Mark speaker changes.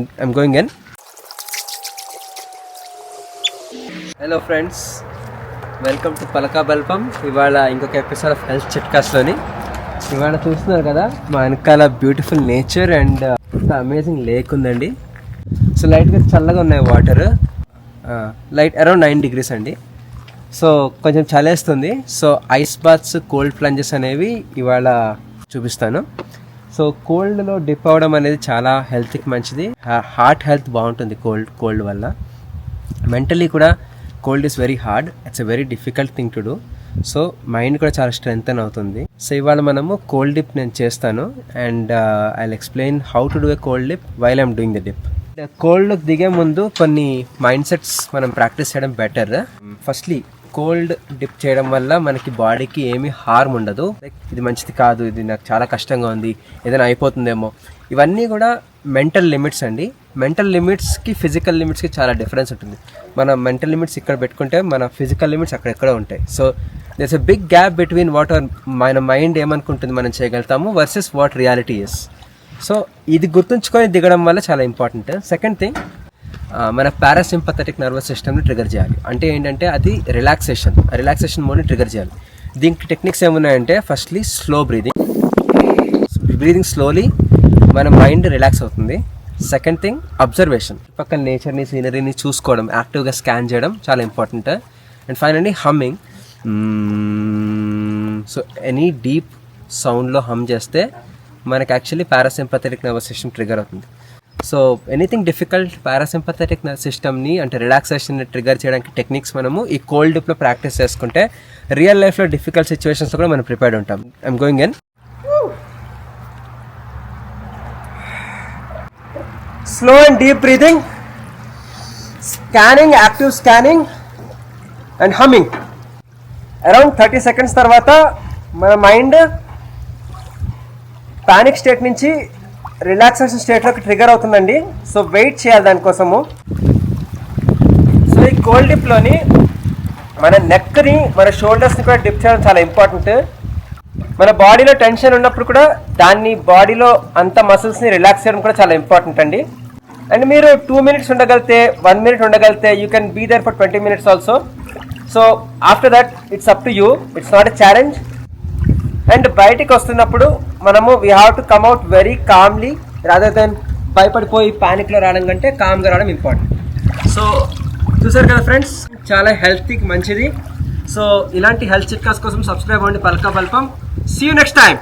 Speaker 1: I'm going in. Hello friends, welcome to Palaka Balpam. ఇవాళ ఇంకొక episode of health చిట్కాస్లోని ఇవాళ చూస్తున్నారు కదా, మా వెనకాల beautiful nature and amazing lake ఉందండి. సో లైట్గా చల్లగా ఉన్నాయి వాటర్, లైట్ అరౌండ్ 9 degrees అండి. సో కొంచెం చలేస్తుంది. So ice baths, cold plunges అనేవి ఇవాళ చూపిస్తాను. సో కోల్డ్లో డిప్ అవ్వడం అనేది చాలా హెల్త్కి మంచిది. హార్ట్ హెల్త్ బాగుంటుంది కోల్డ్ వల్ల. మెంటలీ కూడా cold is very hard, it's a very difficult thing to do. So mind కూడా చాలా స్ట్రెంగ్తన్ అవుతుంది. సో ఇవాళ మనము కోల్డ్ డిప్ నేను చేస్తాను and I will explain how to do a cold dip while I'm doing the dip. Cold దిగే ముందు కొన్ని మైండ్ సెట్స్ మనం ప్రాక్టీస్ చేయడం బెటర్. ఫస్ట్లీ కోల్డ్ డిప్ చేయడం వల్ల మనకి బాడీకి ఏమీ హార్మ్ ఉండదు. లైక్ ఇది మంచిది కాదు, ఇది నాకు చాలా కష్టంగా ఉంది, ఏదైనా అయిపోతుందేమో, ఇవన్నీ కూడా మెంటల్ లిమిట్స్ అండి. మెంటల్ లిమిట్స్కి ఫిజికల్ లిమిట్స్కి చాలా డిఫరెన్స్ ఉంటుంది. మన మెంటల్ లిమిట్స్ ఇక్కడ పెట్టుకుంటే మన ఫిజికల్ లిమిట్స్ అక్కడెక్కడ ఉంటాయి. So there's a big gap between what మన మైండ్ ఏమనుకుంటుంది మనం చేయగలుగుతాము versus what reality is. So ఇది గుర్తుంచుకొని దిగడం వల్ల చాలా ఇంపార్టెంట్. సెకండ్ థింగ్, మన పారాసింపథెటిక్ నర్వస్ సిస్టమ్ని ట్రిగర్ చేయాలి. అంటే ఏంటంటే అది రిలాక్సేషన్ మోడ్ని ట్రిగర్ చేయాలి. దీనికి టెక్నిక్స్ ఏమున్నాయంటే, ఫస్ట్లీ స్లో బ్రీదింగ్ స్లోలీ మన మైండ్ రిలాక్స్ అవుతుంది. సెకండ్ థింగ్, అబ్జర్వేషన్, పక్కన నేచర్ని, సీనరీని చూసుకోవడం, యాక్టివ్గా స్కాన్ చేయడం చాలా important. And finally humming. So any deep సౌండ్లో హమ్ చేస్తే మనకి actually parasympathetic nervous system trigger అవుతుంది. సో ఎనీథింగ్ డిఫికల్ట్ పారాసింపథెటిక్ సిస్టమ్ని అంటే రిలాక్సేషన్ని ట్రిగర్ చేయడానికి టెక్నిక్స్ మనము ఈ కోల్డ్ డిప్లో ప్రాక్టీస్ చేసుకుంటే రియల్ లైఫ్లో డిఫికల్ట్ సిచ్యువేషన్స్లో కూడా మనం ప్రిపేర్డ్ ఉంటాం. I'm going in. Slow and deep breathing, scanning, active scanning and humming. Around 30 seconds తర్వాత మన మైండ్ పానిక్ స్టేట్ నుంచి రిలాక్సేషన్ స్టేట్లోకి ట్రిగర్ అవుతుందండి. సో వెయిట్ చేయాలి దానికోసము. సో ఈ కోల్డ్ డిప్లోని మన నెక్ని, మన షోల్డర్స్ని కూడా డిప్ చేయడం చాలా ఇంపార్టెంట్. మన బాడీలో టెన్షన్ ఉన్నప్పుడు కూడా దాన్ని బాడీలో అంత మసిల్స్ని రిలాక్స్ చేయడం కూడా చాలా ఇంపార్టెంట్ అండి. అండ్ మీరు 2 minutes ఉండగలిగితే, 1 minute ఉండగలిగితే, you can be there for 20 minutes also. So after that it's up to you, it's not a challenge. And బయటికి వస్తున్నప్పుడు మనము we have to come out very calmly rather than భయపడిపోయి ప్యానిక్లో రావడం కంటే కామ్గా రావడం ఇంపార్టెంట్. సో చూసారు కదా ఫ్రెండ్స్, చాలా హెల్త్కి మంచిది. సో ఇలాంటి హెల్త్ చిట్కాస్ కోసం సబ్స్క్రైబ్ అవ్వండి పలకా బల్పం. See you next time.